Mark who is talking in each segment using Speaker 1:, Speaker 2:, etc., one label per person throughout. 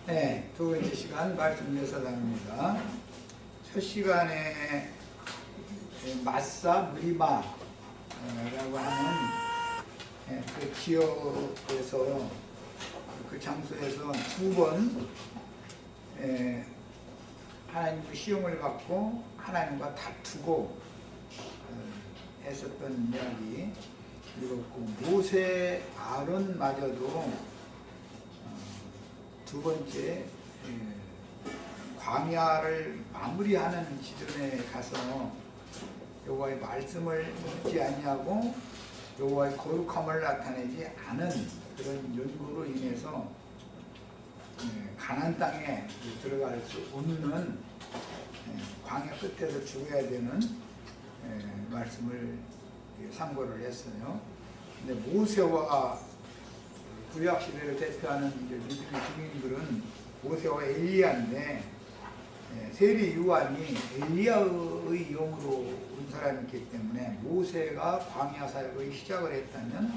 Speaker 1: 네, 두 번째 시간 말씀 예사당입니다. 첫 시간에 마사 무리마라고 하는 그 지역에서 그 장소에서 두 번 하나님의 시험을 받고 하나님과 다투고 했었던 이야기 읽었고, 모세 아론마저도 두 번째 광야를 마무리하는 시점에 가서 여호와의 말씀을 듣지 아니하고 여호와의 거룩함을 나타내지 않은 그런 연고로 인해서 가나안 땅에 들어갈 수 없는 광야 끝에서 죽어야 되는 말씀을 상고를 했어요. 근데 모세와 구약 시대를 대표하는 믿음의 증인들은 모세와 엘리야인데, 세례 요한이 엘리야의 영으로 온 사람이기 때문에 모세가 광야 사역의 시작을 했다면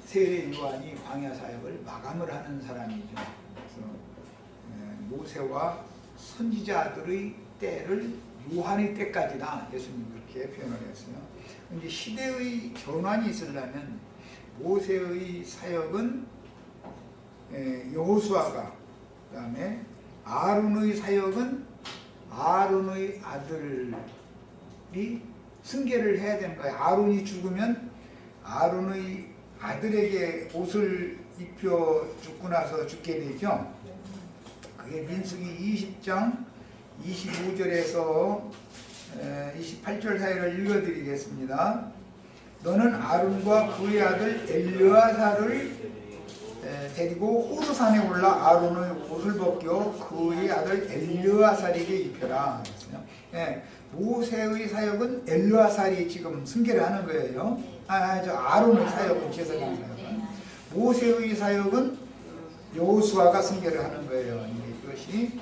Speaker 1: 세례 요한이 광야 사역을 마감을 하는 사람이죠. 그래서 모세와 선지자들의 때를 요한의 때까지다, 예수님 그렇게 표현을 했어요. 근데 시대의 전환이 있으려면 모세의 사역은 여호수아가, 그 다음에 아론의 사역은 아론의 아들이 승계를 해야 되는 거예요. 아론이 죽으면 아론의 아들에게 옷을 입혀 죽고 나서 죽게 되죠. 그게 민수기 20장 25절에서 28절 사이를 읽어드리겠습니다. 너는 아론과 그의 아들 엘르아사를 데리고 호르산에 올라 아론의 옷을 벗겨 그의 아들 엘르아살에게 입혀라. 모세의 사역은 엘르아살이 지금 승계를 하는 거예요. 아론의 사역은 제사장이에요. 모세의 사역은 여호수아가 승계를 하는 거예요. 이것이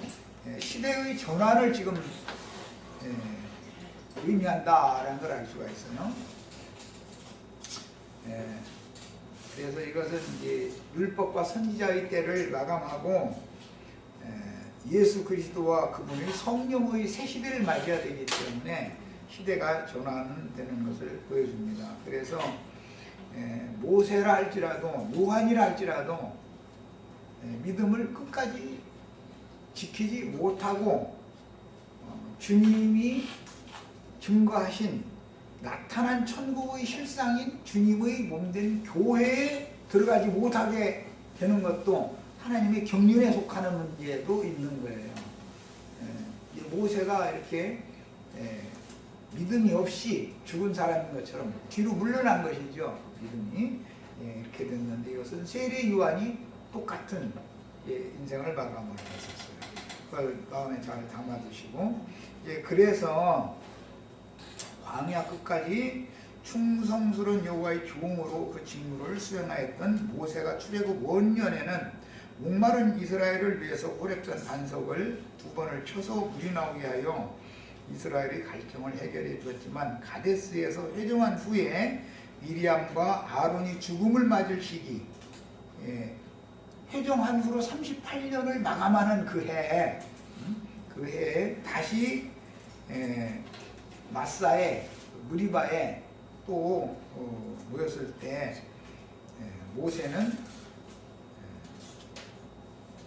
Speaker 1: 시대의 전환을 지금 의미한다라는 걸 알 수가 있어요. 그래서 이것은 이제 율법과 선지자의 때를 마감하고 예수 그리스도와 그분의 성령의 새 시대를 맞이해야 되기 때문에 시대가 전환되는 것을 보여줍니다. 그래서 모세라 할지라도 요한이라 할지라도 믿음을 끝까지 지키지 못하고 주님이 증거하신 나타난 천국의 실상인 주님의 몸된 교회에 들어가지 못하게 되는 것도 하나님의 경륜에 속하는 문제도 있는 거예요. 모세가 이렇게 믿음이 없이 죽은 사람인 것처럼 뒤로 물러난 것이죠. 믿음이 이렇게 됐는데, 이것은 세례 요한이 똑같은 인생을 마감을 했었어요. 그걸 마음에 잘 담아두시고, 그래서 광야 끝까지 충성스러운 여호와의 종으로 그 직무를 수행하였던 모세가 출애굽 원년에는 목마른 이스라엘을 위해서 호렙산 반석을 두 번을 쳐서 물이 나오게 하여 이스라엘의 갈증을 해결해 주었지만, 가데스에서 회정한 후에 미리암과 아론이 죽음을 맞을 시기, 회정한 후로 38년을 마감하는 그 해에 다시 마사에 무리바에 또 모였을 때 모세는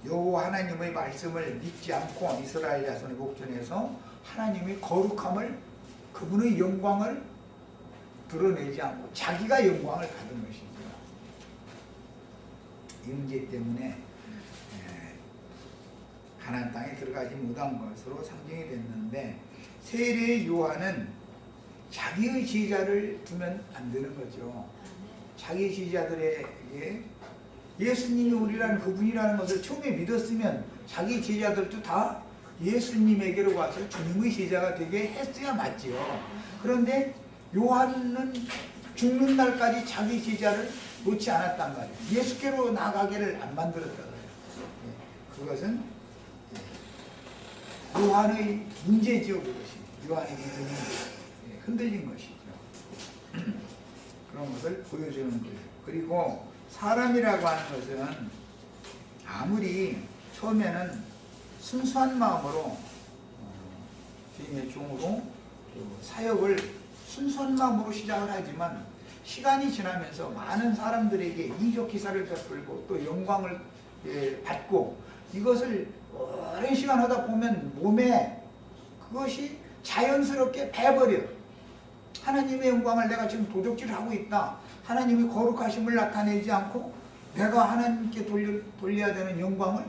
Speaker 1: 여호와 하나님의 말씀을 믿지 않고 이스라엘 자손의 목전에서 하나님의 거룩함을, 그분의 영광을 드러내지 않고 자기가 영광을 받은 것이죠. 이 문제 때문에 가나안 땅에 들어가지 못한 것으로 상징이 됐는데, 세례 요한은 자기의 제자를 두면 안 되는 거죠. 자기 제자들에게 예수님이 우리라는 그분이라는 것을 처음에 믿었으면 자기 제자들도 다 예수님에게로 와서 주님의 제자가 되게 했어야 맞지요. 그런데 요한은 죽는 날까지 자기 제자를 놓지 않았단 말이에요. 예수께로 나가기를 안 만들었다 그래요. 그것은 요한의 문제죠. 그것이 요한의 믿음이 흔들린 것이죠. 그런 것을 보여주는 거예요. 그리고 사람이라고 하는 것은 아무리 처음에는 순수한 마음으로 주님의 종으로 사역을 순수한 마음으로 시작을 하지만 시간이 지나면서 많은 사람들에게 이적 기사를 베풀고 또 영광을 받고 이것을 오랜 시간 하다 보면 몸에 그것이 자연스럽게 배버려. 하나님의 영광을 내가 지금 도적질하고 있다. 하나님이 거룩하심을 나타내지 않고 내가 하나님께 돌려야 되는 영광을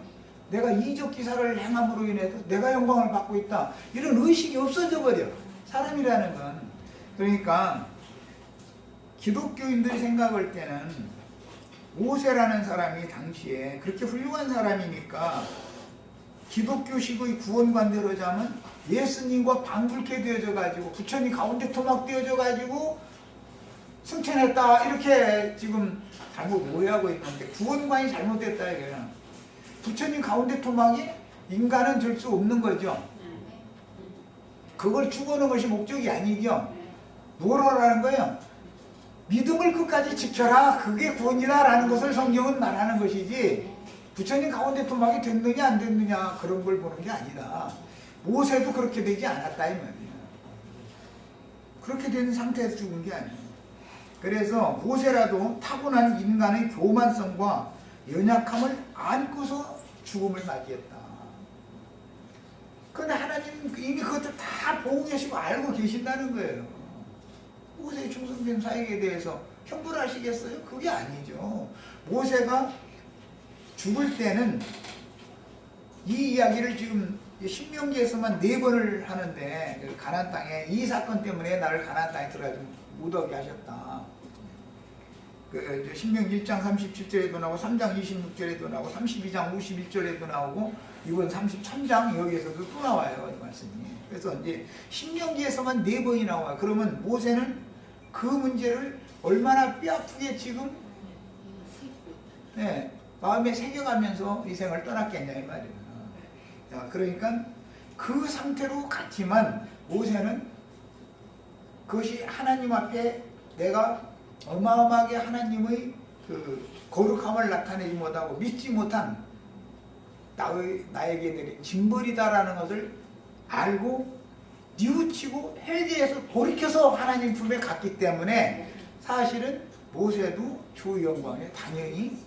Speaker 1: 내가 이적 기사를 행함으로 인해서 내가 영광을 받고 있다. 이런 의식이 없어져 버려. 사람이라는 건. 그러니까 기독교인들이 생각할 때는 모세라는 사람이 당시에 그렇게 훌륭한 사람이니까 기독교식의 구원관대로 자면 예수님과 방불케 되어져 가지고 부처님 가운데 토막 되어져 가지고 승천했다 이렇게 지금 잘못 오해하고 있는데 구원관이 잘못됐다 이거야. 부처님 가운데 토막이 인간은 될 수 없는 거죠. 그걸 추구하는 것이 목적이 아니죠. 뭐라는 거예요? 믿음을 끝까지 지켜라. 그게 구원이다 라는 것을 성경은 말하는 것이지 부처님 가운데 토막이 됐느냐 안 됐느냐 그런 걸 보는 게 아니다. 모세도 그렇게 되지 않았다 이 말이야. 그렇게 된 상태에서 죽은 게 아니야. 그래서 모세라도 타고난 인간의 교만성과 연약함을 안고서 죽음을 맞이했다. 그런데 하나님 이미 그것들 다 보고 계시고 알고 계신다는 거예요. 모세의 충성된 사역에 대해서 형벌하시겠어요? 그게 아니죠. 모세가 죽을 때는 이 이야기를 지금 신명기에서만 4번을 하는데 가나안 땅에 이 사건 때문에 나를 가나안 땅에 들어가지 못하게 하셨다. 그 신명기 1장 37절에도 나오고 3장 26절에도 나오고 32장 51절에도 나오고 이번 33장 여기에서도 또 나와요 이 말씀이. 그래서 이제 신명기에서만 4번이 나와요. 그러면 모세는 그 문제를 얼마나 뼈아프게 지금 마음에 새겨가면서 이 생을 떠났겠냐 이 말이에요. 자, 그러니까 그 상태로 갔지만 모세는 그것이 하나님 앞에 내가 어마어마하게 하나님의 그 거룩함을 나타내지 못하고 믿지 못한 나에게 내린 징벌이다라는 것을 알고 뉘우치고 회개해서 돌이켜서 하나님 품에 갔기 때문에 사실은 모세도 주 영광에 당연히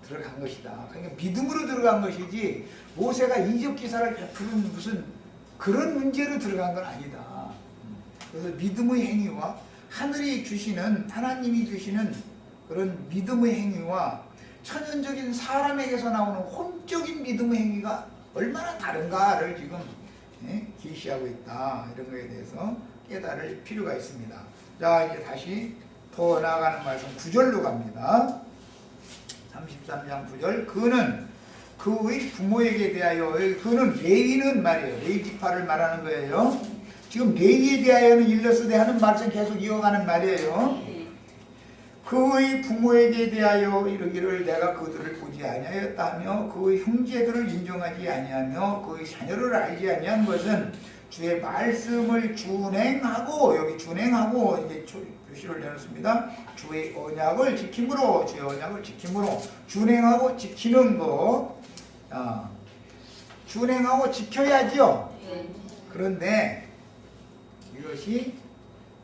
Speaker 1: 들어간 것이다. 그러니까 믿음으로 들어간 것이지 모세가 이적 기사를 베푸는 무슨 그런 문제로 들어간 건 아니다. 그래서 믿음의 행위와 하늘이 주시는 하나님이 주시는 그런 믿음의 행위와 천연적인 사람에게서 나오는 혼적인 믿음의 행위가 얼마나 다른가를 지금 계시하고 있다. 이런 거에 대해서 깨달을 필요가 있습니다. 자, 이제 다시 더 나아가는 말씀 9절로 갑니다. 33장 9절. 그는 그의 부모에게 대하여, 그는 레위는 말이에요. 레위 지파를 말하는 거예요. 지금 레위에 대하여는 일러스되 하는 말씀 계속 이어가는 말이에요. 그의 부모에게 대하여 이르기를 내가 그들을 보지 아니하였다 하며 그의 형제들을 인정하지 아니하며 그의 자녀를 알지 아니한 것은 주의 말씀을 준행하고, 여기 준행하고 이제 표시를 내놓습니다. 주의 언약을 지킴으로, 주의 언약을 지킴으로, 준행하고 지키는 거, 준행하고 지켜야죠. 그런데 이것이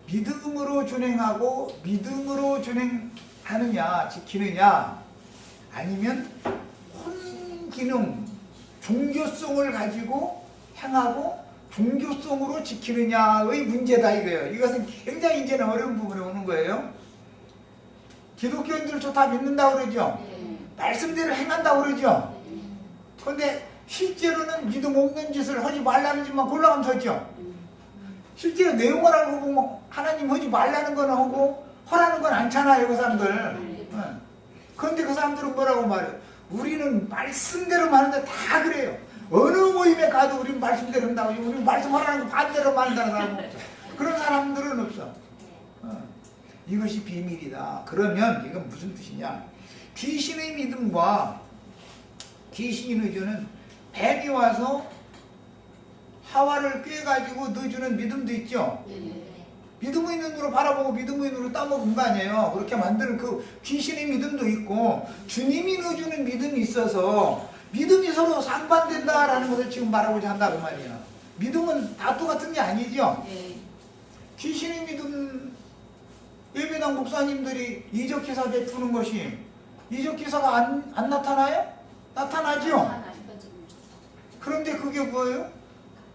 Speaker 1: 믿음으로 준행하고 믿음으로 준행하느냐 지키느냐 아니면 혼기능 종교성을 가지고 행하고 종교성으로 지키느냐의 문제다 이거예요. 이것은 굉장히 이제는 어려운 부분에 오는 거예요. 기독교인들도 다 믿는다고 그러죠. 말씀대로 행한다고 그러죠. 그런데 실제로는 믿음 없는 짓을 하지 말라는 짓만 골라가면서 했죠. 실제로 내용을 알고 보면 하나님 하지 말라는 건 하고 허라는 건 않잖아요 그 사람들. 그런데 그 사람들은 뭐라고 말해요? 우리는 말씀대로만 하는데 다 그래요. 어느 모임에 가도 우리는 말씀대로 한다고, 우리는 말씀하라는 거 반대로 말한다는 사람은 없어. 그런 사람들은 없어. 이것이 비밀이다. 그러면 이건 무슨 뜻이냐? 귀신의 믿음과 귀신이 늦어는 뱀이 와서 하와를 꿰가지고 넣어주는 믿음도 있죠. 믿음의 눈으로 바라보고 믿음의 눈으로 따먹은 거 아니에요. 그렇게 만드는 그 귀신의 믿음도 있고 주님이 넣어주는 믿음이 있어서 믿음이 서로 상반된다라는 것을 지금 말하고자 한다고 말이야. 믿음은 다 똑같은 게 아니죠. 귀신의 믿음, 예배당 목사님들이 이적기사 베푸는 것이 이적기사가 안 나타나요? 나타나죠. 그런데 그게 뭐예요?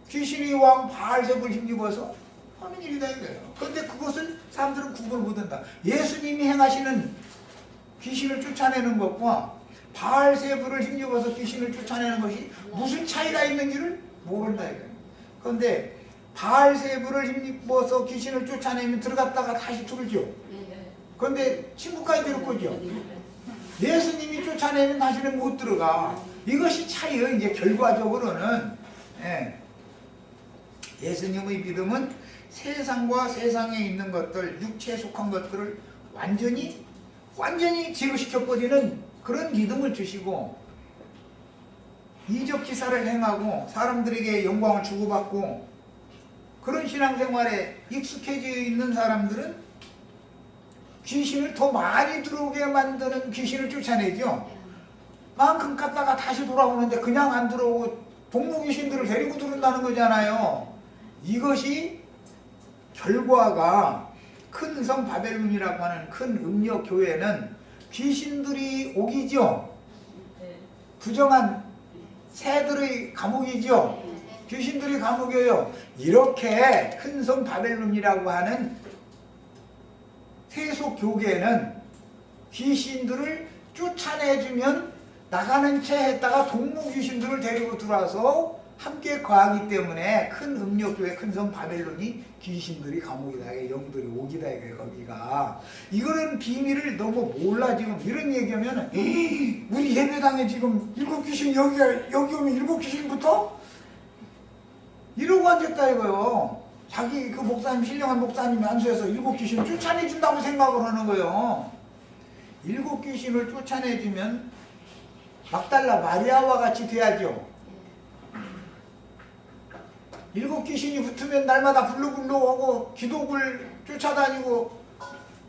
Speaker 1: 귀신의 왕 바알세불 힘입어서 하는 일이다 이거예요. 그런데 그것을 사람들은 구분을 못한다. 예수님이 행하시는 귀신을 쫓아내는 것과 바알세불을 힘입어서 귀신을 쫓아내는 것이 무슨 차이가 있는지를 모른다 이거예요. 그런데 바알세불을 힘입어서 귀신을 쫓아내면 들어갔다가 다시 들어오죠. 그런데 친구까지 데리고 오죠. 예수님이 쫓아내면 다시는 못 들어가. 이것이 차이예요. 이제 결과적으로는 예수님의 믿음은 세상과 세상에 있는 것들, 육체에 속한 것들을 완전히 제거시켜버리는 그런 믿음을 주시고, 이적 기사를 행하고 사람들에게 영광을 주고받고 그런 신앙생활에 익숙해져 있는 사람들은 귀신을 더 많이 들어오게 만드는 귀신을 쫓아내죠. 만큼 갔다가 다시 돌아오는데 그냥 안 들어오고 동무귀신들을 데리고 들어온다는 거잖아요. 이것이 결과가 큰 성 바벨론이라고 하는 큰 음력 교회는 귀신들이 오기죠. 부정한 새들의 감옥이죠. 귀신들이 감옥이에요. 이렇게 큰 성 바벨론이라고 하는 세속 교계는 귀신들을 쫓아내주면 나가는 채 했다가 동무 귀신들을 데리고 들어와서 함께 거하기 때문에 큰 음력교회 큰 성 바벨론이 귀신들이 감옥이다, 영들이 오기다 이거예요. 거기가 이거는 비밀을 너무 몰라. 지금 이런 얘기하면 우리 예배당에 지금 7귀신 여기 오면 7귀신부터 이러고 앉았다 이거요. 자기 그 목사님, 신령한 목사님이 안수해서 7귀신을 쫓아내준다고 생각을 하는 거예요. 7귀신을 쫓아내주면 막달라 마리아와 같이 돼야죠. 7귀신이 붙으면 날마다 불루불루하고 기독을 쫓아다니고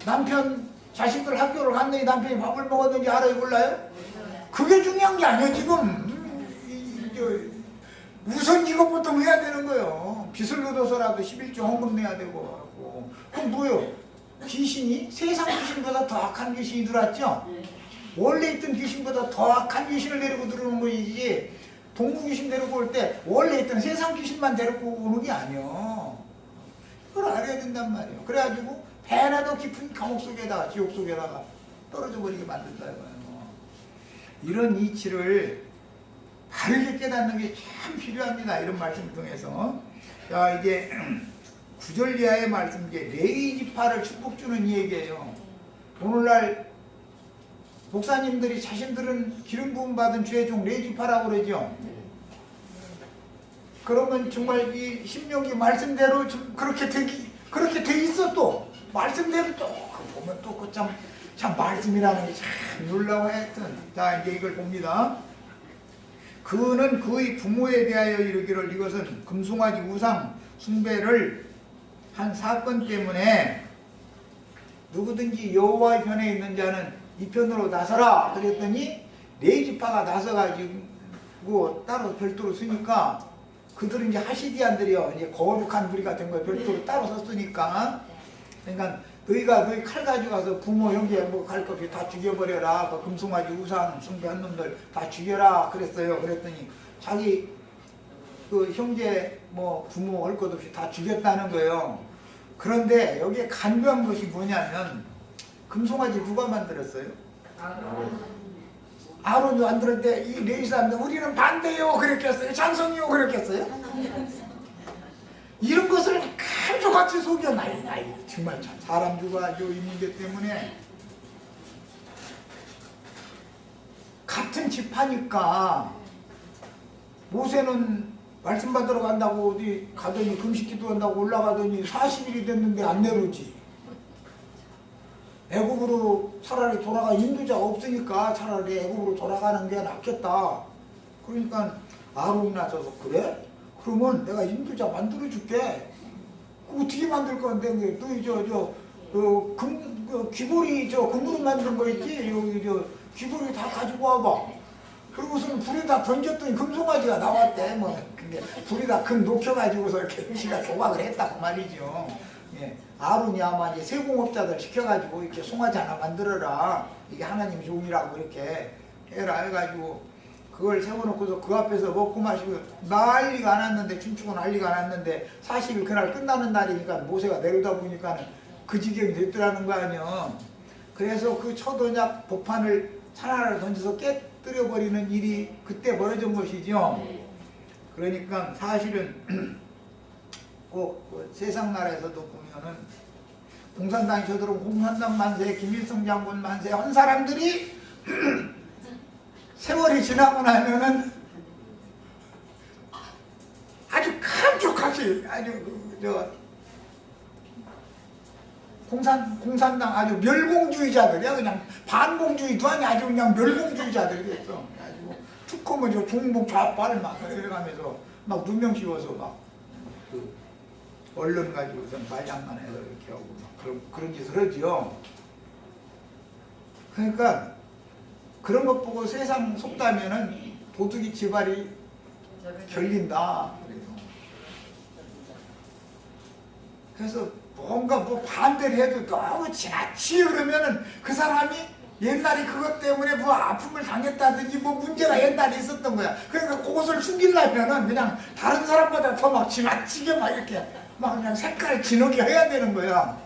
Speaker 1: 남편, 자식들 학교를 갔는지 남편이 밥을 먹었는지 알아요 몰라요? 그게 중요한 게 아니에요 지금. 우선 이것부터 해야 되는 거예요. 빚을 얻어서라도 11조 헌금 내야 되고. 그럼 뭐요? 귀신이 세상 귀신보다 더 악한 귀신이 들어왔죠? 원래 있던 귀신보다 더 악한 귀신을 데리고 들어오는 것이지, 동무 귀신 데리고 올 때 원래 있던 세상 귀신만 데리고 오는 게 아니에요. 그걸 알아야 된단 말이에요. 그래가지고 배나 더 깊은 감옥 속에다가, 지옥 속에다가 떨어져 버리게 만든다 이거예요. 이런 이치를 바르게 깨닫는 게 참 필요합니다. 이런 말씀을 통해서. 자, 이제 9절 이하의 말씀, 이제 레위지파를 축복 주는 얘기예요. 오늘날 목사님들이 자신들은 기름 부음 받은 죄종 레위지파라고 그러죠. 그러면 정말 이 신명기 말씀대로 좀 그렇게 돼 있어. 또 말씀대로 또 보면 또 그 참 말씀이라는 게 참 놀라워 하여튼. 자, 이제 이걸 봅니다. 그는 그의 부모에 대하여 이르기를 이것은 금송아지 우상 숭배를 한 사건 때문에 누구든지 여호와의 편에 있는 자는 이 편으로 나서라 그랬더니 레위지파가 나서가지고 따로 별도로 쓰니까 그들은 이제 하시디안들이요, 이제 거룩한 무리가 된 거예요. 별도로 따로 썼으니까. 그러니까 너희가 너희 칼 가지고 가서 부모 형제 뭐 갈 것 없이 다 죽여버려라. 그 금송아지 우상 숭배한 놈들 다 죽여라 그랬어요. 그랬더니 자기 그 형제 뭐 부모 할 것 없이 다 죽였다는 거예요. 그런데 여기에 간교한 것이 뭐냐면, 금송아지 누가 만들었어요? 아론이 만들 때 이 레위 사람들 우리는 반대요 그랬겠어요? 찬성이요 그랬겠어요? 이런 것을 칼조같이 속여. 나이 정말 참 사람 죽어가지고 이 문제 때문에. 같은 집하니까 모세는 말씀 받으러 간다고 어디 가더니 금식기도 한다고 올라가더니 40일이 됐는데 안 내려오지. 애굽으로 차라리 돌아가, 인도자가 없으니까 차라리 애굽으로 돌아가는 게 낫겠다. 그러니까 아론이 나서서 그래? 그러면 내가 인도자 만들어 줄게. 그거 어떻게 만들 건데? 귀고리 금으로 만든 거 있지? 여기 귀고리 다 가지고 와봐. 그러고서는 불에다 던졌더니 금송아지가 나왔대. 뭐 근데 불에다 금 녹여가지고서 이렇게 지가 조각을 했다고 말이죠. 예. 아론이 아마 이제 세공업자들 시켜가지고 이렇게 송아지 하나 만들어라. 이게 하나님 종이라고 이렇게 해라 해가지고 그걸 세워놓고서 그 앞에서 먹고 마시고 난리가 안 났는데, 춤추고 난리가 안 났는데 40일 그날 끝나는 날이니까 모세가 내려다 보니까 그 지경이 됐더라는 거 아니야. 그래서 그 초도약 법판을 하나를 던져서 깨뜨려버리는 일이 그때 벌어진 것이죠. 그러니까 사실은 꼭 세상 나라에서도 보면은 공산당이 저들은 공산당 만세, 김일성 장군 만세 한 사람들이 세월이 지나고 나면은 아주 깜짝같이 아주 공산당 아주 멸공주의자들이야. 그냥 반공주의도 아니 아주 그냥 멸공주의자들이 됐어. 가지고 특검은 저 종북 좌파를 막 해가면서 막 누명 씌워서 막 그 언론 가지고서 말장난해서 이렇게 하고 막 그런 짓을 하죠. 그러니까 그런 것 보고 세상 속다면은 도둑이 지발이 결린다. 그래서 뭔가 뭐 반대를 해도 너무 지나치게 그러면은 그 사람이 옛날에 그것 때문에 뭐 아픔을 당했다든지 뭐 문제가 옛날에 있었던 거야. 그러니까 그것을 숨기려면은 그냥 다른 사람보다 더 막 지나치게 막 이렇게 막 그냥 색깔을 진하게 해야 되는 거야.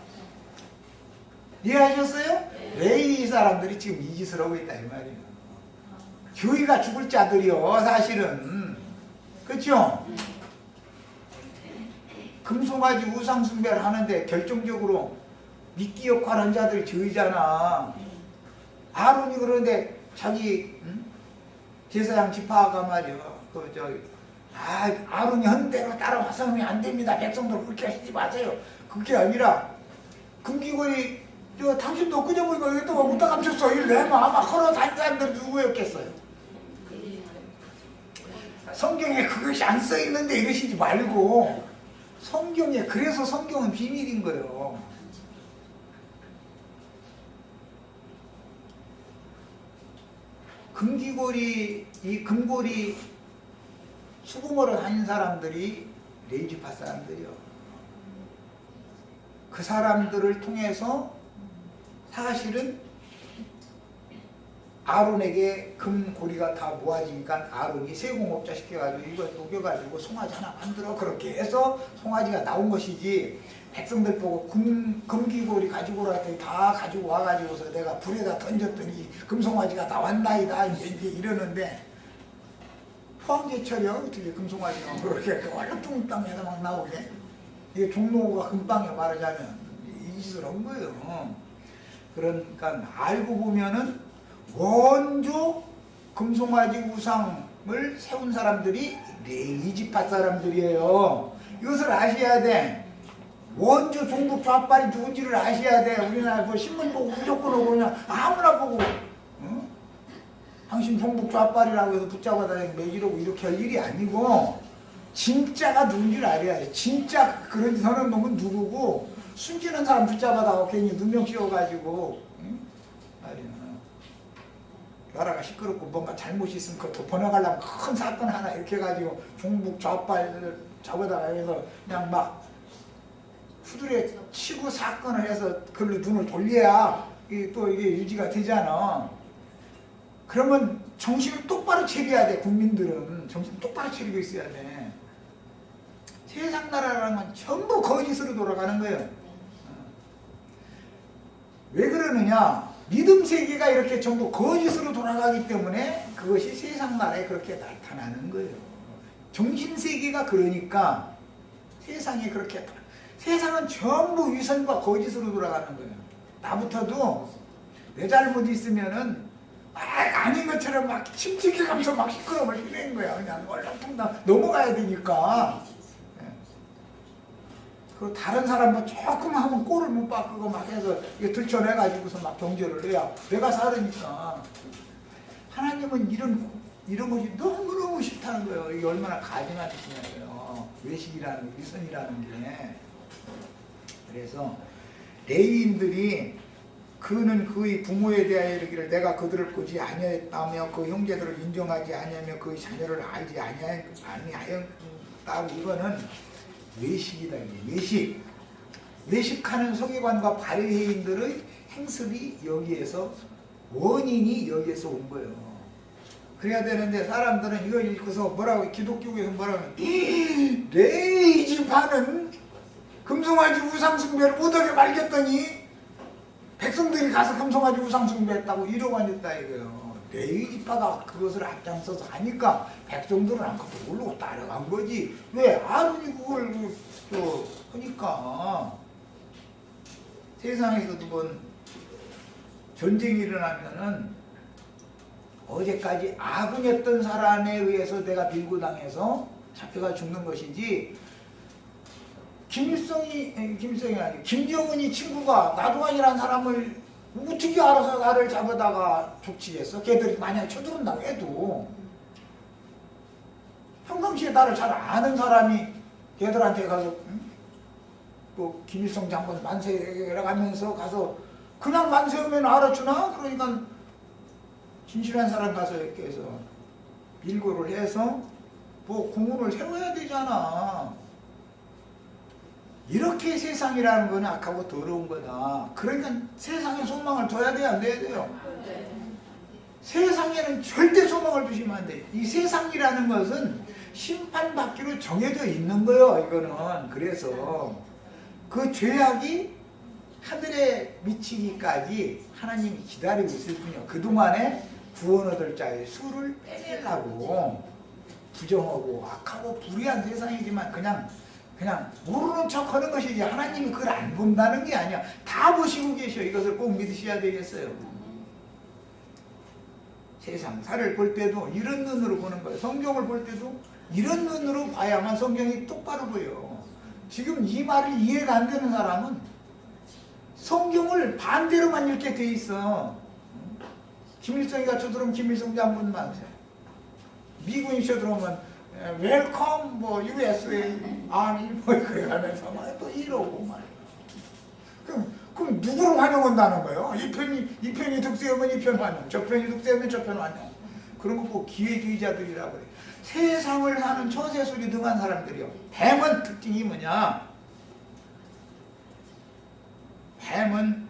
Speaker 1: 이해하셨어요? 왜 이 사람들이 지금 이 짓을 하고 있다 이 말이에요. 교회가 죽을 자들이요 사실은. 그렇죠? 금송아지 우상숭배를 하는데 결정적으로 미끼 역할한 자들이 저희잖아. 아론이 그러는데 자기 제사장 지파가 말이야. 아론이 한 대로 따라와서 하면 안 됩니다. 백성들 그렇게 하시지 마세요. 그게 아니라 금기거리 당신도 그저 보니까 이거 또 웃다 감췄어. 이를 내면 아마 걸어 다니는 사람들 누구였겠어요. 성경에 그것이 안 써있는데 이러시지 말고 성경에 그래서 성경은 비밀인 거예요. 금기고리 이 금고리 수공으로 다닌 사람들이 레이지파 사람들이요. 그 사람들을 통해서 사실은 아론에게 금고리가 다 모아지니까 아론이 세공업자 시켜가지고 이걸 녹여가지고 송아지 하나 만들어 그렇게 해서 송아지가 나온 것이지 백성들 보고 금기고리 가지고 오라 했더니 다 가지고 와가지고서 내가 불에다 던졌더니 금송아지가 나왔나이다 이제 이러는데 포항제철이야 어떻게 금송아지가 그렇게 얼렁뚱땅해서 막 나오게 이게 종로가 금방에 말하자면 이 짓을 한 거예요. 그러니까 알고 보면은 원조 금송아지 우상을 세운 사람들이 레이지파 사람들이에요. 이것을 아셔야 돼. 원조 종북 좌빨이 누군지를 아셔야 돼. 우리나라 뭐 신문 보고 무조건 오고 그냥 아무나 보고 당신 종북 좌빨이라고 해서 붙잡아다 매기려고 이렇게 할 일이 아니고 진짜가 누군지를 알아야 돼. 진짜 그런 짓 하는 놈은 누구고 숨기는 사람 붙잡아다가 괜히 누명 씌워가지고 나라가 시끄럽고 뭔가 잘못이 있으면 그거 덮어나가려면 큰 사건 하나 이렇게 해가지고 종북 좌빨 잡아다가 해서 그냥 막 후드려 치고 사건을 해서 그걸로 눈을 돌려야 또 이게 유지가 되잖아. 그러면 정신을 똑바로 차려야 돼. 국민들은 정신 똑바로 차리고 있어야 돼. 세상 나라라는 건 전부 거짓으로 돌아가는 거예요. 왜 그러느냐? 믿음 세계가 이렇게 전부 거짓으로 돌아가기 때문에 그것이 세상 나라에 그렇게 나타나는 거예요. 정신 세계가 그러니까 세상에 그렇게 세상은 전부 위선과 거짓으로 돌아가는 거예요. 나부터도 내 잘못 있으면은 막 아닌 것처럼 막 침묵해가면서 막 시끄러움을 휘내는 거야. 그냥 얼렁뚱땅 넘어가야 되니까. 그리고 다른 사람 뭐 조금 하면 꼴을 못 바꾸고 막 해서 이게 들춰내가지고서 막 경제를 해야 내가 살으니까. 하나님은 이런 것이 너무너무 싫다는 거예요. 이게 얼마나 가증한 짓이냐고요. 외식이라는 게, 위선이라는 게. 그래서 레위인들이 그는 그의 부모에 대하여 이르기를 내가 그들을 보지 아니하였다며 그 형제들을 인정하지 아니하며 그의 자녀를 알지 아니하였다고. 이거는 외식이다. 외식. 외식하는 서기관과 바리새인들의 행습이 여기에서 원인이 여기에서 온 거예요. 그래야 되는데 사람들은 이걸 읽고서 뭐라고 기독교에서 뭐라고 내 집안은 금송아지 우상숭배를 못하게 말겠더니 백성들이 가서 금송아지 우상숭배했다고 이러고 앉았다 이거예요. 레위 지파가 그것을 앞장서서 하니까 백성들은 안 그것도 모르고 따라간 거지. 왜? 아론이 그걸 하니까. 세상에서도 본 전쟁이 일어나면은 어제까지 아군했던 사람에 의해서 내가 밀고 당해서 잡혀가 죽는 것이지, 김정은이 아니 김정은이 친구가 나도환이라는 사람을 어떻게 알아서 나를 잡아다가 족치겠어? 걔들이 만약에 쳐들어온다고 해도 평상시에 나를 잘 아는 사람이 걔들한테 가서 또 김일성 장군 만세라고 하면서 가서 그냥 만세하면 알아주나? 그러니까 진실한 사람 가서 이렇게 해서 밀고를 해서 뭐 공문을 세워야 되잖아. 이렇게 세상이라는 건 악하고 더러운 거다. 그러니까 세상에 소망을 둬야 돼요, 안 돼야 돼요? 세상에는 절대 소망을 두시면 안 돼. 이 세상이라는 것은 심판받기로 정해져 있는 거예요, 이거는. 그래서 그 죄악이 하늘에 미치기까지 하나님이 기다리고 있을 뿐이요. 그동안에 구원 얻을 자의 수를 빼내려고 부정하고 악하고 불의한 세상이지만 그냥 모르는 척 하는 것이지 하나님이 그걸 안 본다는 게 아니야. 다 보시고 계셔. 이것을 꼭 믿으셔야 되겠어요. 세상사를 볼 때도 이런 눈으로 보는 거예요. 성경을 볼 때도 이런 눈으로 봐야만 성경이 똑바로 보여. 지금 이 말을 이해가 안 되는 사람은 성경을 반대로만 읽게 돼 있어. 김일성이가 쳐들어오면 김일성 장군 만세, 미군이 쳐들어오면 웰컴 뭐 USA 아미 뭐 그래가면서 막 또 이러고 말이야. 그럼 누구를 환영한다는 거예요? 이 편이 득세하면 이 편 환영, 저 편이 득세하면 저 편 환영. 그런 거 꼭 기회주의자들이라고 그래. 세상을 사는 처세술이 등한 사람들이요. 뱀은 특징이 뭐냐? 뱀은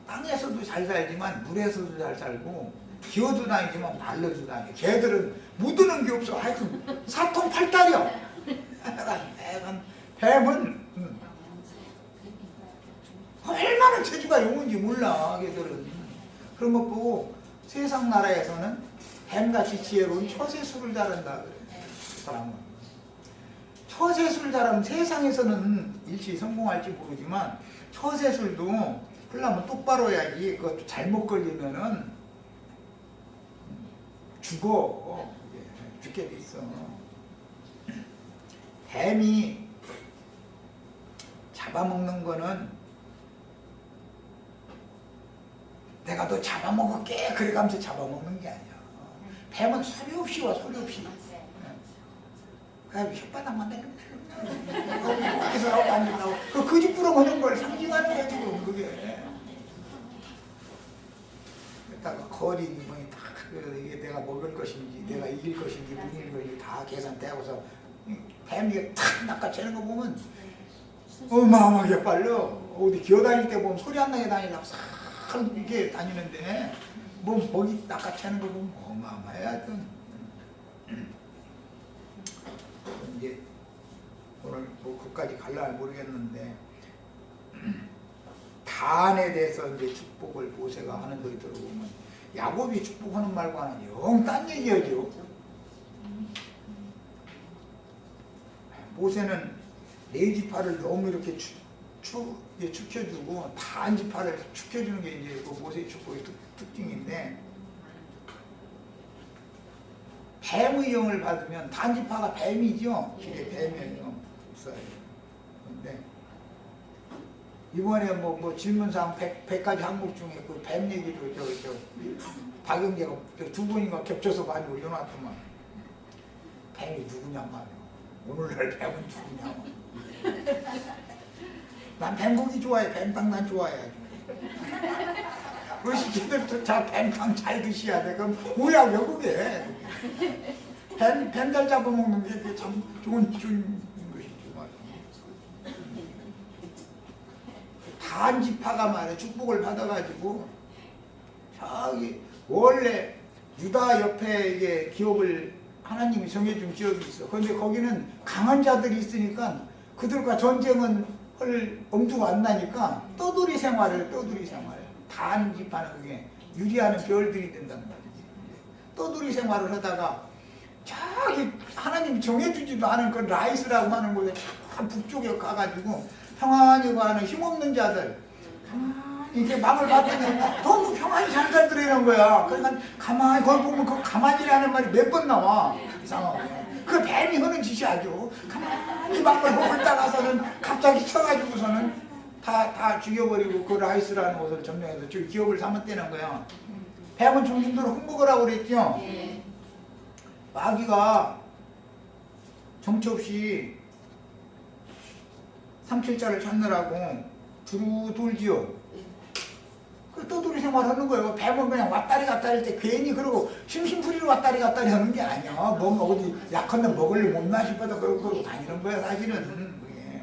Speaker 1: 땅에서도 잘 살지만 물에서도 잘 살고 기어도 다니지만 날려도 다녀. 걔들은 묻는 게 없어. 하여튼 사통 팔달이야. 뱀은 얼마나 체주가 용은지 몰라. 걔들은. 그런 거 보고 세상 나라에서는 뱀같이 지혜로운 처세술을 잘한다 그래. 사람은 처세술 잘하면 세상에서는 일시 성공할지 모르지만 처세술도 하려면 똑바로 해야지. 그것도 잘못 걸리면은 죽게 돼 있어. 뱀이 잡아먹는 거는 내가 너 잡아먹을게 그래가면서 잡아먹는 게 아니야. 뱀은 소리 없이 와, 소리 없이. 그래서 혓바닥만 내리면 어디서 나오고 앉는다고 그 거짓부렁 하는 걸 상징하는 거야 지금 그게. 그러다가 거리 이번이 다 이게 내가 먹을 것인지 내가 이길 것인지 무길 것인지 다 계산되고서 뱀이 탁 낚아채는 거 보면 어마어마하게 빨려. 어디 기어다닐 때 보면 소리 안 나게 다니려고 싹 이렇게 다니는데 뭐 먹이 낚아채는 거 보면 어마어마해. 하여튼 이제 오늘 뭐 그까지 갈라 모르겠는데 단에 대해서 이제 축복을 모세가 하는 걸 들어보면 야곱이 축복하는 말과는 영 딴 얘기하죠. 모세는 네 지파를 너무 이렇게 축혀주고 단 지파를 축혀주는 게 이제 그 모세의 축복의 특징인데, 뱀의 영을 받으면 단 지파가 뱀이죠. 길에 뱀이에요. 그런데 이번에 뭐 질문상 100가지 항목 중에 그 뱀 얘기도 박영재가 두 분인가 겹쳐서 많이 올려놨더만 뱀이 누구냐 말이야. 오늘날 뱀은 죽이냐고. 난 뱀고기 좋아해. 뱀탕 난 좋아해. 그 시키들도 자 뱀탕 잘 드셔야 돼. 그럼 뭐야 왜 그게? 뱀잘 잡아먹는 게 참 좋은 것이죠. 단지파가 말해 축복을 받아가지고 저기 원래 유다 옆에 이게 기업을 하나님이 정해준 지역이 있어. 그런데 거기는 강한 자들이 있으니까 그들과 전쟁은 할 엄두가 안 나니까 떠돌이 생활을 단지파는 그게 유리하는 별들이 된다는 말이지. 떠돌이 생활을 하다가 저기 하나님이 정해주지도 않은 그 라이스라고 하는 곳에 참 북쪽에 가가지고 평안히 가는 힘없는 자들 이렇게 막을 받더니 너무 평안히 잘 살더라는 거야. 그러니까 가만히 거기 보면 그 가만히라는 말이 몇 번 나와. 이상하게. 그 뱀이 하는 짓이 아주 가만히 막을 보고 있다가서는 갑자기 쳐가지고서는 다 죽여버리고 그 라이스라는 곳을 점령해서 저기 기업을 삼았다는 거야. 뱀은 중심도로 흠뻑을 하고 그랬죠. 마귀가 정처 없이 삼킬자를 찾느라고 두루 돌지요. 그 떠돌이 생활하는 거예요. 뱀은 그냥 왔다리 갔다리 할 때 괜히 그러고 심심풀이로 왔다리 갔다리 하는 게 아니야. 뭔가 어디 약한데 먹을래 못나 싶어서 그러고 다니는 거야 사실은. 그게.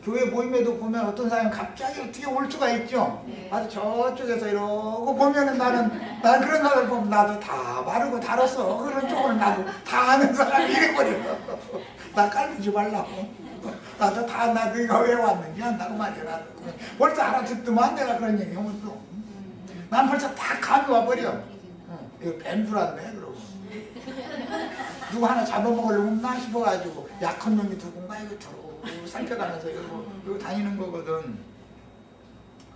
Speaker 1: 교회 모임에도 보면 어떤 사람이 갑자기 어떻게 올 수가 있죠. 아주 저쪽에서 이러고 보면은 난 그런 사람을 보면 나도 다 바르고 달았어. 그런 쪽을 나도 다 아는 사람이 이래버려. 나 깔리지 말라고. 나도 다 네가 왜 왔는지 안다고 말이야. 나도 벌써 알아듣더만 내가 그런 얘기 하면 또. 난 벌써 다 감이 와버려. 이거 뱀 줄 알네 그러고. 누구 하나 잡아먹으려고 나 싶어가지고 약한 놈이 누군가 이거 쭉 살펴가면서 이거 다니는 거거든.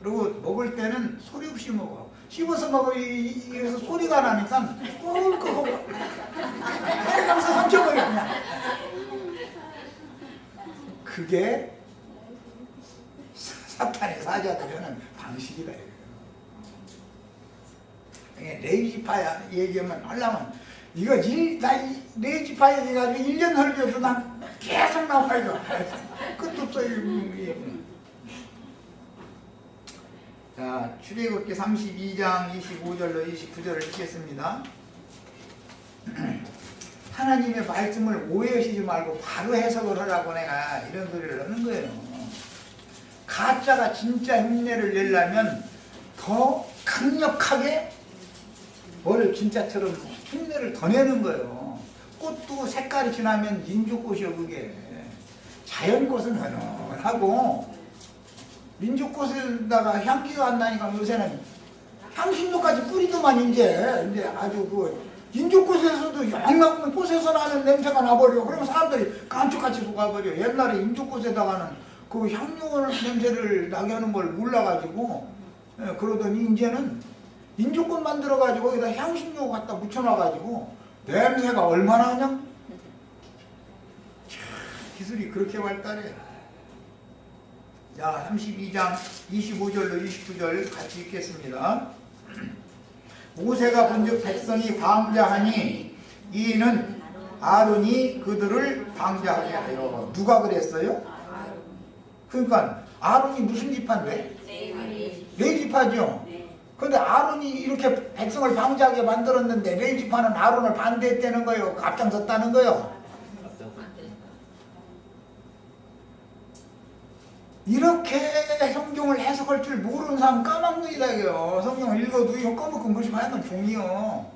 Speaker 1: 그리고 먹을 때는 소리 없이 먹어. 씹어서 먹어. 이래서 소리가 나니까 꿀꺽 해가면서 삼켜버려 그냥. 그게 사탄의 사자들이 하는 방식이다. 레이지파 얘기하면 하려면 이거 레이지파 얘기가지고 1년 설교도 난 계속 나와 이거. 끝도 없어 이 자, 출애굽기 32장 25절로 29절을 읽겠습니다. 하나님의 말씀을 오해하시지 말고 바로 해석을 하라고 내가 이런 소리를 하는 거예요. 가짜가 진짜 흉내를 내려면 더 강력하게 뭘 진짜처럼 흉내를 더 내는 거예요. 꽃도 색깔이 지나면 민족꽃이요 그게. 자연꽃은 은은하고 민족꽃에다가 향기가 안 나니까 요새는 향신료까지 뿌리더만 이제 아주 그 인조꽃에서도 영락은 꽃에서 나는 냄새가 나버려. 그러면 사람들이 깜짝같이 속아버려. 옛날에 인조꽃에다가는 그 향료 냄새를 나게 하는 걸 몰라가지고 그러더니 이제는 인조꽃 만들어가지고 거기다 향신료 갖다 묻혀놔가지고 냄새가 얼마나 하냐? 기술이 그렇게 발달해. 자, 32장 25절로 29절 같이 읽겠습니다. 모세가 본즉 백성이 방자하니 이는 아론이 그들을 방자하게 하여. 누가 그랬어요? 그러니까 아론이 무슨 지파인데? 레위 지파죠. 그런데 아론이 이렇게 백성을 방자하게 만들었는데 레위 지파는 아론을 반대했다는 거예요. 앞장섰다는 거예요. 이렇게 성경을 해석할 줄 모르는 사람 까막눈이다 이게요. 성경을 읽어도 이거 까먹은 것이 하얀 종이요.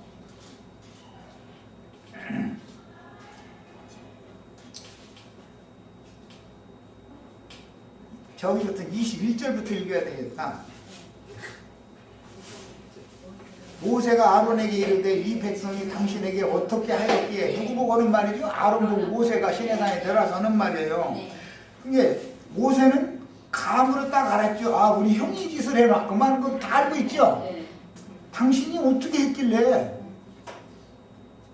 Speaker 1: 저기부터 21절부터 읽어야 되겠다. 모세가 아론에게 이르되 이 백성이 당신에게 어떻게 하였기에. 누구 보고 하는 말이죠? 아론 보고 모세가 시내산에 내려와서 하는 말이에요. 그게 모세는 감으로 딱 알았죠. 아, 우리 형이 짓을 해놨구만. 그거 다 알고 있죠. 당신이 어떻게 했길래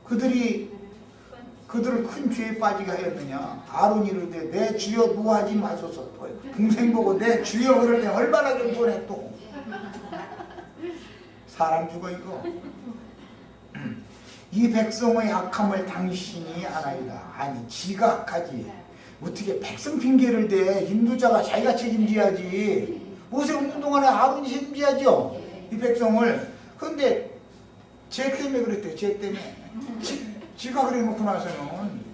Speaker 1: 그들을 큰 죄에 빠지게 하였느냐. 아론이 이르되 내 주여 노하지 마소서. 동생 보고 내 주여 그럴 때 얼마나 겸손해 또. 사람 죽어 이거. 이 백성의 악함을 당신이 아나이다. 아니 지가 악하지. 어떻게 백성 핑계를 대. 인도자가 자기가 책임져야지. 모세 없는 동안에 아론이 책임져야죠. 이 백성을. 그런데 죄 때문에 그랬대요. 죄 때문에. 지가 그래놓고 나서는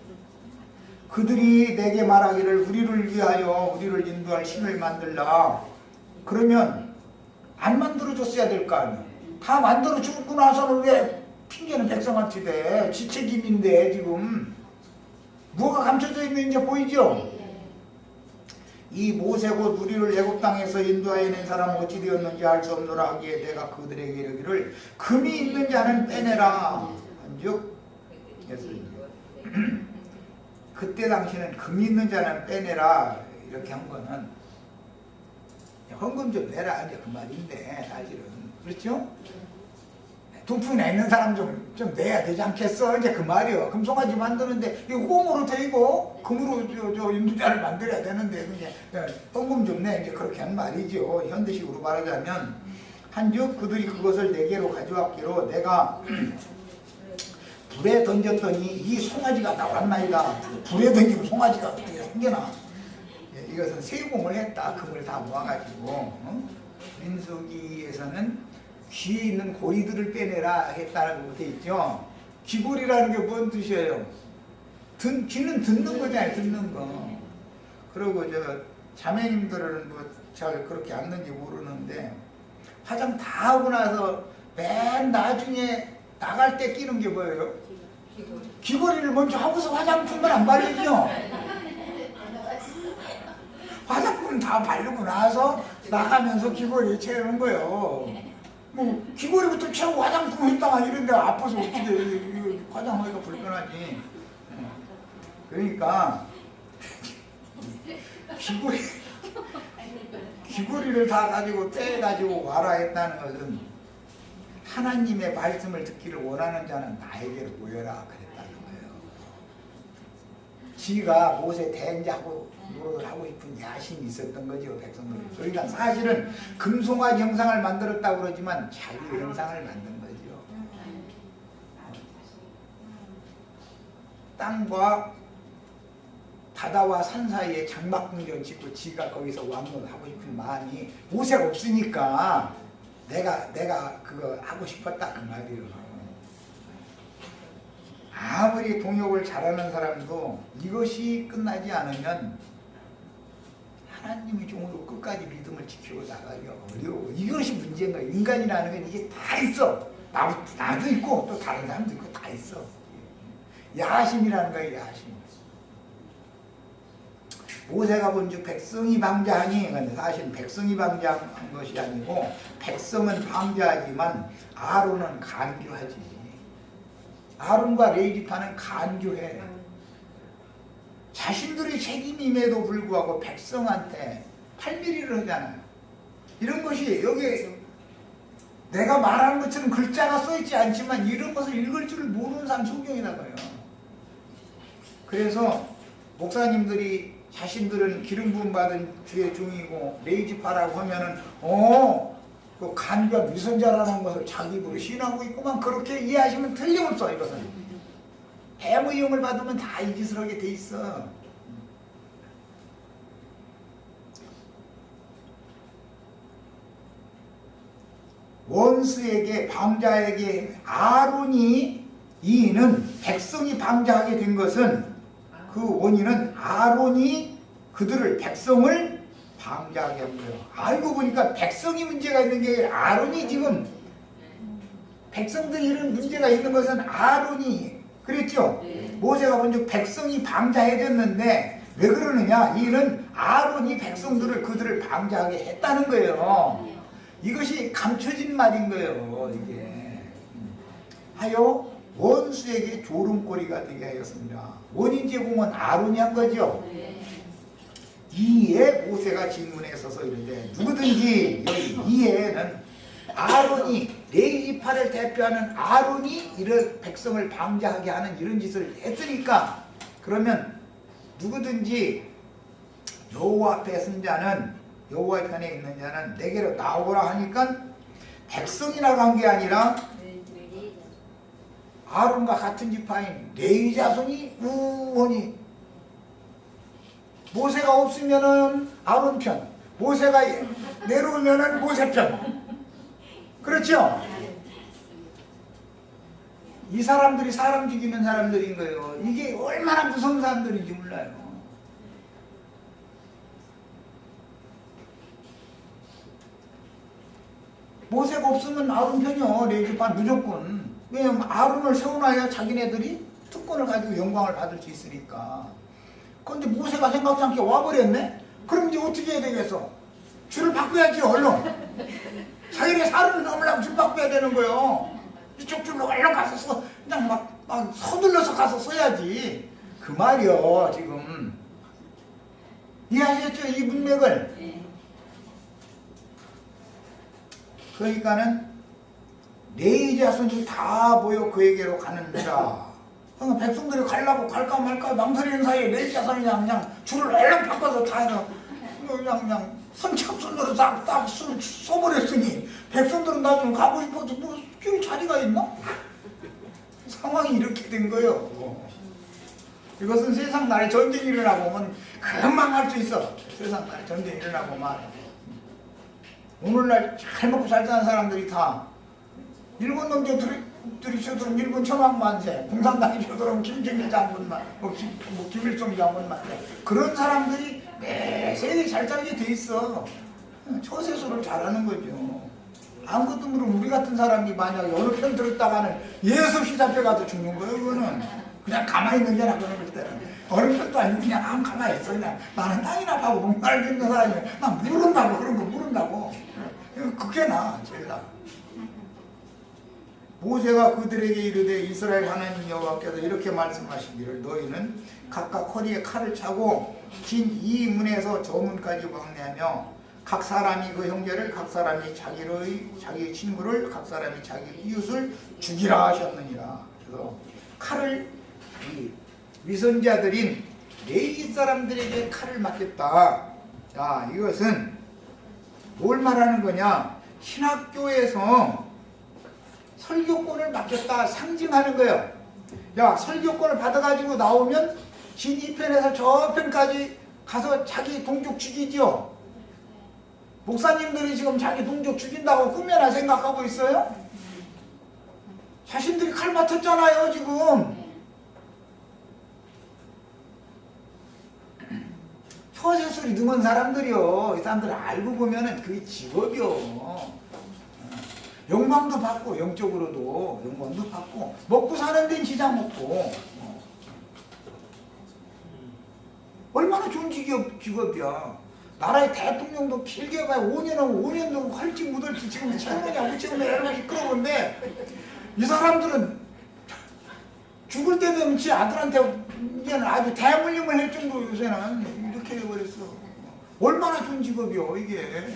Speaker 1: 그들이 내게 말하기를 우리를 위하여 우리를 인도할 신을 만들라. 그러면 안 만들어줬어야 될 거 아니야. 다 만들어 주고 나서는 왜 핑계는 백성한테 대. 지 책임인데 지금 뭐가 감춰져 있는지 보이죠? 이 모세 곧 우리를 애굽 땅에서 인도하여 낸 사람은 어찌 되었는지 알 수 없노라 하기에 내가 그들에게 이르기를 금이 있는 자는 빼내라 한즉 했습니다. 그때 당시는 금이 있는 자는 빼내라 이렇게 한 거는 헌금 좀 내라 이제 그 말인데 사실은 그렇죠? 동풍이 있는 사람 좀 내야 되지 않겠어? 이제 그 말이요. 금송아지 만드는데 이거 꽁으로 되고 금으로 저 인도자를 만들어야 되는데 그냥 헌금 좀 내. 이제 그렇게 한 말이죠. 현대식으로 말하자면 한즉 그들이 그것을 내게로 가져왔기로 내가 불에 던졌더니 이 송아지가 나왔나이다. 불에 던지면 송아지가 어떻게 생겨나? 이것은 세공을 했다. 금을 다 모아가지고 민수기에서는 귀에 있는 고리들을 빼내라 했다고 돼 있죠. 귀고리라는 게 뭔 뜻이에요? 귀는 듣는 거잖아요. 듣는 거. 그리고 저 자매님들은 뭐 잘 그렇게 안는지 모르는데 화장 다 하고 나서 맨 나중에 나갈 때 끼는 게 뭐예요? 귀고리를 먼저 하고서 화장품을 안 바르죠. 화장품 다 바르고 나서 나가면서 귀고리 채우는 거예요. 뭐 귀걸이부터 채우고 화장품 했다가 이런 데 아파서 어떻게 화장하기가 불편하지. 그러니까 귀걸이를 다 가지고 떼가지고 와라 했다는 것은 하나님의 말씀을 듣기를 원하는 자는 나에게로 모여라 그랬다는 거예요. 지가 모세 대행자하고 노릇을 하고 싶은 야심이 있었던 거죠, 백성들이. 그러니까 사실은 금송아지 형상을 만들었다고 그러지만 자기 형상을 만든 거죠. 땅과 바다와 산 사이에 장막궁전 짓고 지가 거기서 왕노를 하고 싶은 마음이 모세가 없으니까 내가 그거 하고 싶었다 그 말이에요. 아무리 동역을 잘하는 사람도 이것이 끝나지 않으면 하나님의 종으로 끝까지 믿음을 지키고 나가기가 어려워. 이것이 문제인 거야. 인간이라는 건 이게 다 있어. 나도 있고 또 다른 사람도 있고 다 있어. 야심이라는 거야. 야심. 모세가 본즉 백성이 방자하니, 근데 사실 백성이 방자한 것이 아니고 백성은 방자하지만 아론은 간교하지. 아론과 레위지파는 간교해. 자신들의 책임임에도 불구하고 백성한테 팔밀이를 하잖아요. 이런 것이 여기 내가 말하는 것처럼 글자가 써있지 않지만 이런 것을 읽을 줄 모르는 사람 성경이나봐요. 그래서 목사님들이 자신들은 기름 부음 받은 주의 종이고 레위지파라고 하면은 그 간교와 위선자라는 것을 자기 입으로 시인하고 있구만. 그렇게 이해하시면 틀림없어. 이것은 해무이음을 받으면 다 이 짓을 하게 돼 있어. 원수에게 방자에게 아론이 이인은 백성이 방자하게 된 것은 그 원인은 아론이 그들을 백성을 방자하게 한 거예요. 알고 보니까 백성이 문제가 있는 게 아니라 아론이 지금 백성들이 이런 문제가 있는 것은 아론이 그랬죠. 모세가 먼저 백성이 방자해졌는데 왜 그러느냐? 이는 아론이 백성들을 그들을 방자하게 했다는 거예요. 이것이 감춰진 말인 거예요. 이게 하여 원수에게 조롱거리가 되게 하였습니다. 원인 제공은 아론이 한 거죠. 이에 모세가 질문에 서서 이런데 누구든지 여기 이에는 아론이 레위지파를 대표하는 아론이 이런 백성을 방자하게 하는 이런 짓을 했으니까 그러면 누구든지 여호와 앞에 선 자는 여호와의 편에 있는 자는 내게로 나오라 하니까 백성이 나간 게 아니라 아론과 같은 지파인 레위 자손이 우원히 모세가 없으면은 아론 편, 모세가 내려오면은 모세 편. 그렇죠? 이 사람들이 사람 죽이는 사람들인 거예요. 이게 얼마나 무서운 사람들인지 몰라요. 모세가 없으면 아론 편이요. 레위지파 무조건. 왜냐면 아론을 세워놔야 자기네들이 특권을 가지고 영광을 받을 수 있으니까. 그런데 모세가 생각지 않게 와버렸네? 그럼 이제 어떻게 해야 되겠어? 줄을 바꿔야지 얼른. 자기네 사람을 넘으려면 줄 바꿔야 되는 거예요. 이쪽 줄로 얼른 가서 그냥 막 서둘러서 가서 써야지. 그 말이요 지금. 이해하셨죠? 이 문맥을. 그러니까는 레위 자손이 다 모여 그에게로 가는지라. 그러니까 백성들이 가려고 갈까 말까 망설이는 사이에 레위 자손이 그냥 줄을 얼른 바꿔서 다 해서 그냥 선착순으로 딱 써버렸으니 백성들은 나중에 가고 싶어도 뭐 줄 자리가 있나? 상황이 이렇게 된 거예요. 이것은 세상 나라에 전쟁이 일어나보면 금방 할 수 있어. 세상 나라에 전쟁이 일어나보면 오늘날 잘 먹고 잘 사는 사람들이 다 일본 놈들이 쳐들으면 일본 천황만세, 공산당이 쳐들으면 김정일 장군만, 김일성 장군만. 그런 사람들이 매세히 잘 살게 돼 있어. 처세술을 잘하는 거죠. 아무것도 모르는 우리 같은 사람이 만약에 어느 편 들었다가는 예수없이 잡혀가도 죽는 거예요. 그거는 그냥 가만히 있는 게 나쁘는 걸 때는 어느 편도 아니고 그냥 아무 가만히 있어. 그냥 나는 땅이나 파고 목날 듣는 사람이 난 모른다고. 그런 거 모른다고. 그게 나 제일 나. 모세가 그들에게 이르되 이스라엘 하나님 여호와께서 이렇게 말씀하시기를 너희는 각각 허리에 칼을 차고 긴 이 문에서 저 문까지 왕래하며 각 사람이 그 형제를, 각 사람이 자기 친구를, 각 사람이 자기 이웃을 죽이라 하셨느니라. 그래서 칼을 이 위선자들인 레위 사람들에게 칼을 맞겠다. 자, 이것은 뭘 말하는 거냐? 신학교에서 설교권을 맡겼다 상징하는 거예요. 야, 설교권을 받아가지고 나오면 진 2편에서 저 편까지 가서 자기 동족 죽이죠. 목사님들이 지금 자기 동족 죽인다고 꿈에나 생각하고 있어요? 자신들이 칼 맡았잖아요 지금. 처세술이 능한 사람들이요. 이 사람들 알고 보면은 그게 직업이요. 영광도 받고 영적으로도 영광도 받고 먹고 사는 데는 지장 없고 얼마나 좋은 직업이야. 나라의 대통령도 길게 봐야 5년도 할지 묻을지 지금 채우느냐 못 채우느냐 이런 거 시끄러운데 이 사람들은 죽을 때 되면 지 아들한테 이제는 아주 대물림을 할 정도 요새는 이렇게 돼버렸어. 얼마나 좋은 직업이요 이게.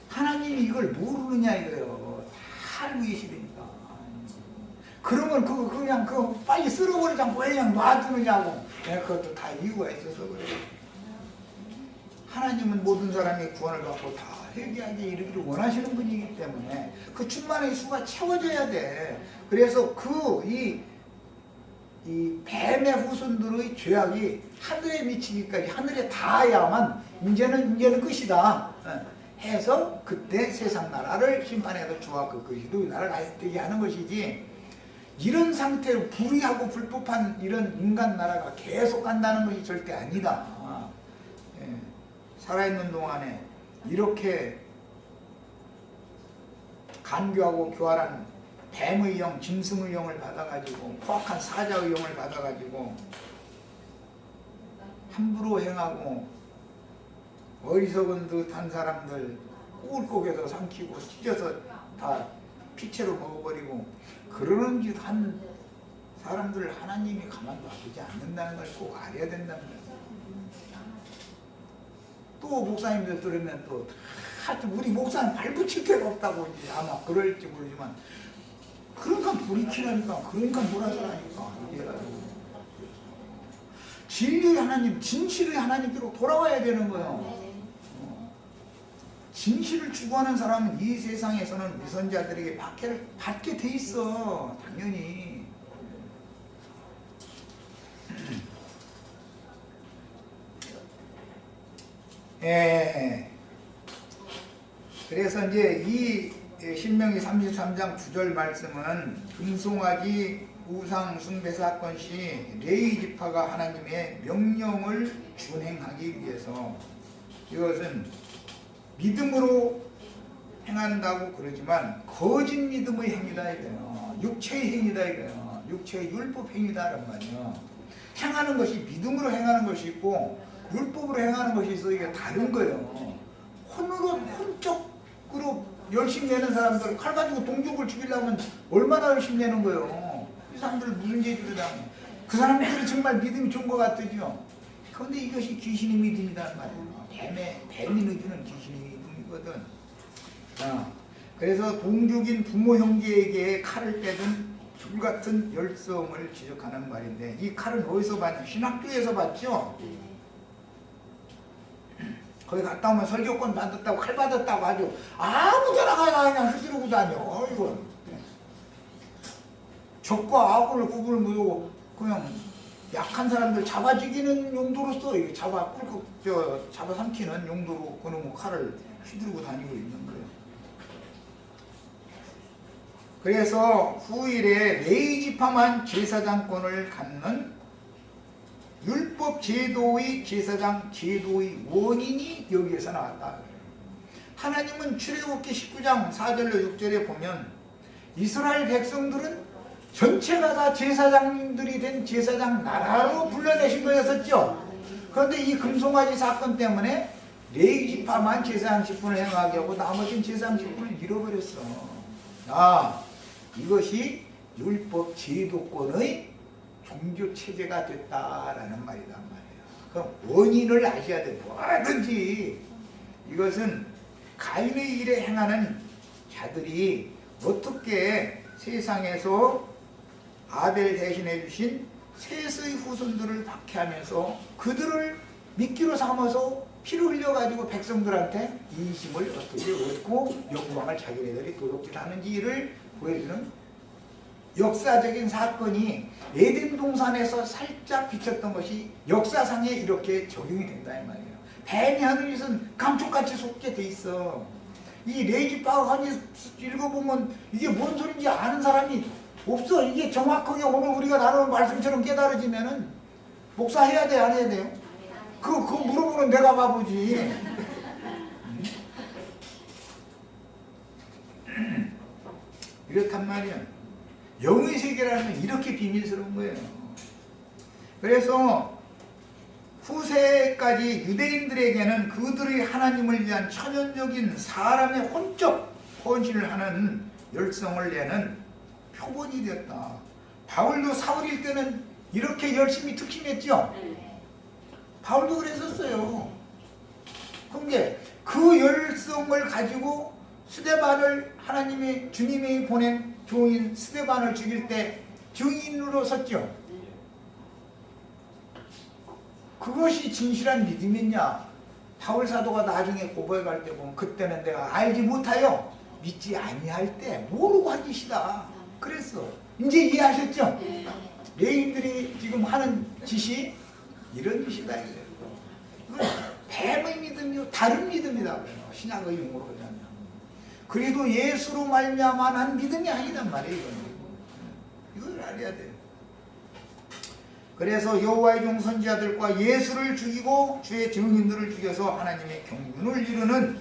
Speaker 1: 하나님이 이걸 모르느냐 이거예요. 다 알고 계시니까. 그러면 그냥 빨리 쓸어버리지 않고 왜 그냥 놔두느냐고. 그것도 다 이유가 있어서 그래요. 하나님은 모든 사람이 구원을 받고 다 회개하게 이르기를 원하시는 분이기 때문에 그 충만의 수가 채워져야 돼. 그래서 이 뱀의 후손들의 죄악이 하늘에 미치기까지 하늘에 닿아야만 이제는 끝이다 해서 그때 세상 나라를 심판해서 주와 그 그리스도의 나라가 되게 하는 것이지, 이런 상태로 불의하고 불법한 이런 인간 나라가 계속 간다는 것이 절대 아니다. 살아있는 동안에 이렇게 간교하고 교활한 뱀의 영, 짐승의 영을 받아가지고 포악한 사자의 영을 받아가지고 함부로 행하고 어리석은 듯한 사람들 꿀꺽에서 삼키고 찢어서 다 피채로 먹어버리고 그러는 짓 한 사람들을 하나님이 가만두지 않는다는 걸 꼭 알아야 된다는 거예요. 또 목사님들 들으면 또 우리 목사는 발붙일 데가 없다고 이제 아마 그럴지 모르지만, 그러니까 돌이키라니까, 그러니까 몰아서라니까. 진리의 하나님, 진실의 하나님께로 돌아와야 되는 거예요. 진실을 추구하는 사람은 이 세상에서는 위선자들에게 받게 돼 있어. 당연히. 예. 그래서 이제 이 신명기 33장 9절 말씀은 금송아지 우상 숭배 사건 시 레위 지파가 하나님의 명령을 준행하기 위해서, 이것은 믿음으로 행한다고 그러지만 거짓 믿음의 행위다 이거예요. 육체의 행위다 이거예요. 육체의 율법 행위다란 말이에요. 행하는 것이 믿음으로 행하는 것이 있고 율법으로 행하는 것이 있어. 이게 다른 거예요. 혼적으로 열심히 내는 사람들, 칼 가지고 동족을 죽이려면 얼마나 열심히 내는 거예요. 이 사람들 무슨 죄를 당해. 그 사람들이 정말 믿음이 좋은 것 같으죠. 그런데 이것이 귀신의 믿음이란 말이에요. 뱀이 느끼는 귀신의 믿음이거든. 그래서 동족인 부모 형제에게 칼을 빼든 불같은 열성을 지적하는 말인데, 이 칼은 어디서 봤냐? 신학교에서 봤죠? 거기 갔다 오면 설교권 받았다고, 칼 받았다고 아주 아무데나 가야 그냥 휘두르고 다녀. 어이구. 적과 악을 구분을 못하고 그냥 약한 사람들 잡아 죽이는 용도로 써. 잡아 삼키는 용도로 그놈의 칼을 휘두르고 다니고 있는 거예요. 그래서 후일에 레위 지파만 제사장권을 갖는 율법 제도의 제사장 제도의 원인이 여기에서 나왔다. 하나님은 출애굽기 19장 4절로 6절에 보면 이스라엘 백성들은 전체가 다 제사장들이 된 제사장 나라로 불러내신 거였었죠. 그런데 이 금송아지 사건 때문에 레위 지파만 제사장 직분을 행하게 하고 나머지는 제사장 직분을 잃어버렸어. 이것이 율법 제도권의 종교체제가 됐다라는 말이란 말이에요. 그럼 원인을 아셔야 돼. 뭐든지 이것은 가인의 일에 행하는 자들이 어떻게 세상에서 아벨 대신해 주신 셋의 후손들을 박해하면서 그들을 미끼로 삼아서 피를 흘려가지고 백성들한테 인심을 어떻게 얻고 영광을 자기네들이 도둑질하는지를 보여주는 역사적인 사건이 에덴 동산에서 살짝 비쳤던 것이 역사상에 이렇게 적용이 된다 이 말이에요. 뱀이 하는 짓은 감쪽같이 속게 돼 있어. 이 레위지파 읽어보면 이게 뭔 소린지 아는 사람이 없어. 이게 정확하게 오늘 우리가 다루는 말씀처럼 깨달아지면은 목사해야 돼, 안 해야 돼요? 그거 물어보는 내가 바보지. 이렇단 말이야. 영의 세계라는 건 이렇게 비밀스러운 거예요. 그래서 후세까지 유대인들에게는 그들의 하나님을 위한 천연적인 사람의 혼적 헌신을 하는 열성을 내는 표본이 되었다. 바울도 사울일 때는 이렇게 열심히 특심했죠. 바울도 그랬었어요. 그런데 그 열성을 가지고 스데반을 하나님의 주님이 보낸 종인 스데반을 죽일 때 증인으로 섰죠. 그것이 진실한 믿음이냐? 바울 사도가 나중에 고백에 갈 때 보면 그때는 내가 알지 못하여 믿지 아니할 때 모르고 한 짓이다. 그랬어. 이제 이해하셨죠? 레인들이 지금 하는 짓이 이런 짓이다. 이건 뱀의 믿음이요 다른 믿음이다. 신약의 용어로 하자면. 그래도 예수로 말미암아 한 믿음이 아니단 말이에요. 이걸 알아야 돼요. 그래서 여호와의 종 선지자들과 예수를 죽이고 주의 증인들을 죽여서 하나님의 경륜을 이루는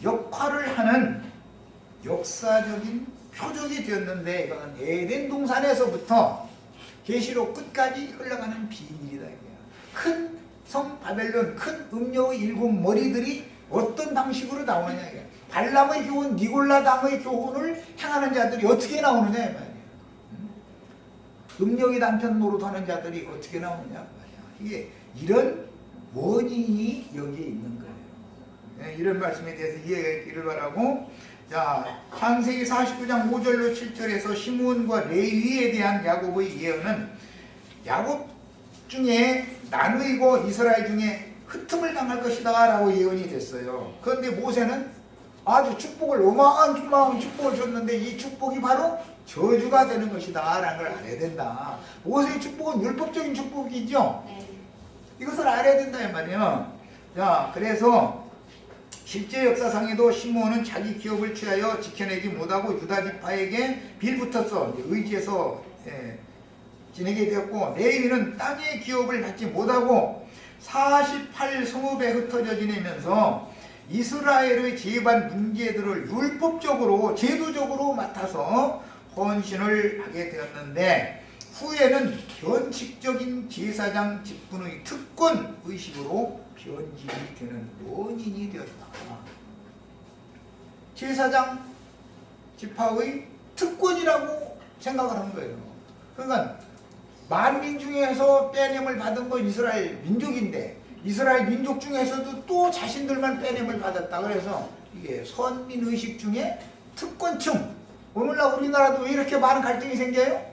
Speaker 1: 역할을 하는 역사적인 표적이 되었는데, 이건 에덴 동산에서부터 계시록 끝까지 흘러가는 비밀이다. 큰 성 바벨론, 큰 음녀의 일곱 머리들이 어떤 방식으로 나오느냐. 발람의 교훈, 니골라당의 교훈을 행하는 자들이 어떻게 나오느냐 말이에요. 음녀의 남편 노릇하는 자들이 어떻게 나오느냐 말이에요. 이게 이런 원인이 여기에 있는 거예요. 네, 이런 말씀에 대해서 이해하기를 바라고, 자, 창세기 49장 5절로 7절에서 시므온과 레위에 대한 야곱의 예언은 야곱 중에 나누이고 이스라엘 중에 흩음을 당할 것이다 라고 예언이 됐어요. 그런데 모세는 아주 축복을 어마어마한 축복을 줬는데 이 축복이 바로 저주가 되는 것이다 라는 걸 알아야 된다. 모세의 축복은 율법적인 축복이죠. 이것을 알아야 된다 이 말이에요. 자, 그래서 실제 역사상에도 시므온은 자기 기업을 취하여 지켜내지 못하고 유다 지파에게 빌붙었어. 의지해서 지내게 되었고, 레위는 땅의 기업을 받지 못하고 48성읍에 흩어져 지내면서 이스라엘의 재반 문제들을 율법적으로 제도적으로 맡아서 헌신을 하게 되었는데, 후에는 변칙적인 제사장 직분의 특권 의식으로 변질이 되는 원인이 되었다. 제사장 지파의 특권이라고 생각을 한 거예요. 그러니까 만민 중에서 빼냄을 받은 건 이스라엘 민족인데, 이스라엘 민족 중에서도 또 자신들만 빼냄을 받았다. 그래서 이게 선민의식 중에 특권층. 오늘날 우리나라도 왜 이렇게 많은 갈등이 생겨요?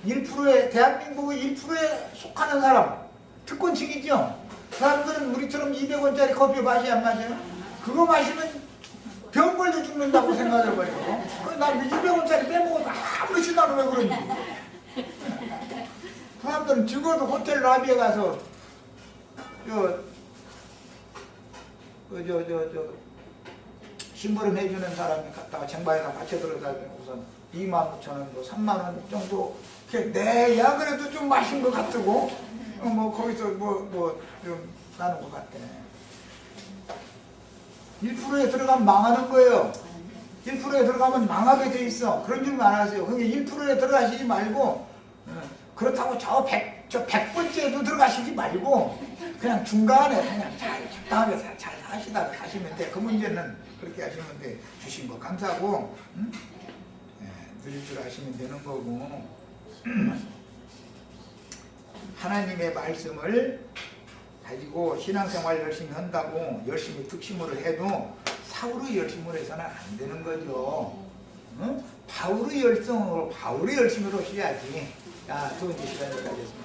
Speaker 1: 1%의 대한민국의 1%에 속하는 사람 특권층이죠. 사람들은 우리처럼 200원짜리 커피 마셔 안 마셔요? 그거 마시면 병 걸려 죽는다고 생각해버려요. 난 200원짜리 빼먹어도 아무렇지 나는 왜 그런지. 사람들은 죽어도 호텔 라비에 가서 심부름 해주는 사람이 갔다가 쟁반에다 받쳐들어다 우선 25,000원, 3만원 정도 내야 그래도 좀 마신 것 같고 거기서 좀 나는 것 같아. 1%에 들어가면 망하는 거예요. 1%에 들어가면 망하게 돼 있어. 그런 줄만 아세요. 그러니까 1%에 들어가시지 말고, 그렇다고 저 100번째도 들어가시지 말고 그냥 중간에 그냥 잘 적당하게 잘 하시다가 가시면 돼. 그 문제는 그렇게 하시면 돼. 주신 거 감사하고 드릴 줄 아시면 되는 거고, 하나님의 말씀을 가지고 신앙생활 열심히 한다고 열심히 특심으로 해도 사울의 열심으로 해서는 안 되는 거죠. 바울의 열성으로 바울의 열심으로 해야지. 자, 두 번째 시간에 가겠습니다.